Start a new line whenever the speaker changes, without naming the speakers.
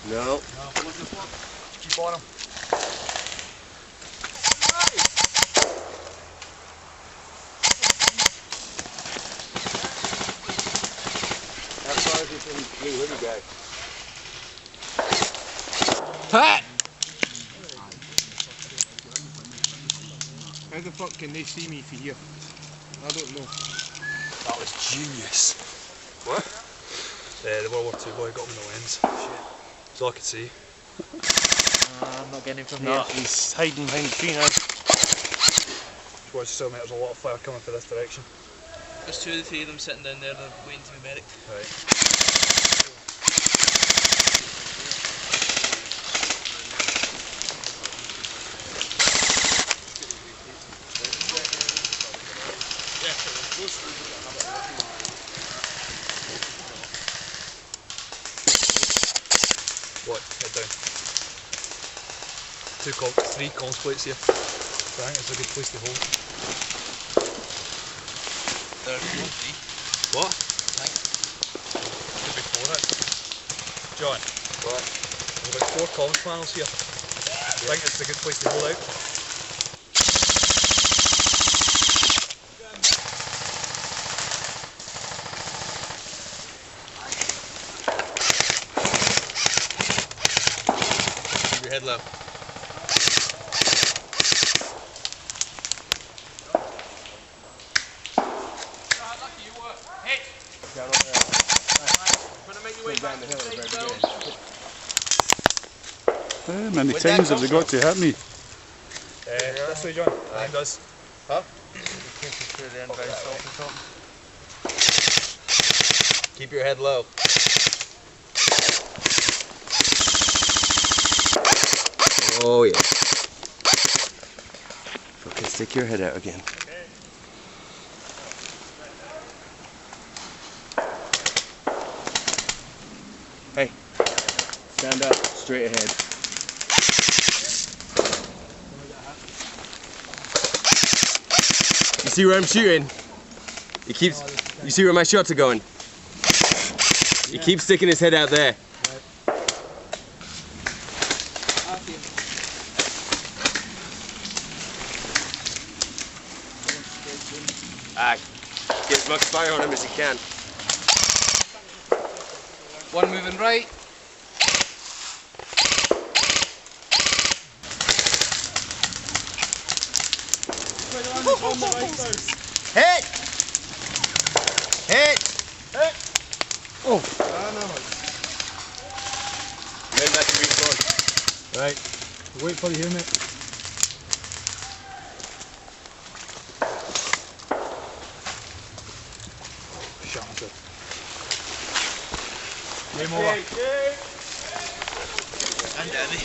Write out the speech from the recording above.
No.
No. Keep on him.
How far is it from Blue Hoodie guy?
Ha! How the fuck can they see me from here? I don't know.
That was genius.
What?
The World War II boy got him in the lens. Shit. That's all I could see.
I'm not getting him from
No,
here.
he's hiding behind the tree now.
Just watch so mate, there's a lot of fire coming from this direction.
There's 2 or 3 of them sitting down there, they're waiting to be medic.
Right. What? Head down. 3 comms plates here. So I think it's a good place to hold.
There's 3.
What?
Right.
Could be 4 actually. John.
What?
There's about 4 comms panels here. I think it's a good place to hold out.
Keep your head low.
Down over there. Down the hill at the very beginning.
How many times have they got to hit me?
This way, John. Mine does.
Huh?
Keep your head low.
Oh yeah. Okay, stick your head out again. Hey, stand up, straight ahead. You see where I'm shooting? You see where my shots are going? He keeps sticking his head out there. Get as much fire on him as you can.
One moving right.
Hit! Hit! Hit!
Oh!
Then that can be gone.
Right. Wait for the helmet.
Shut him.
Game over.
And Danny.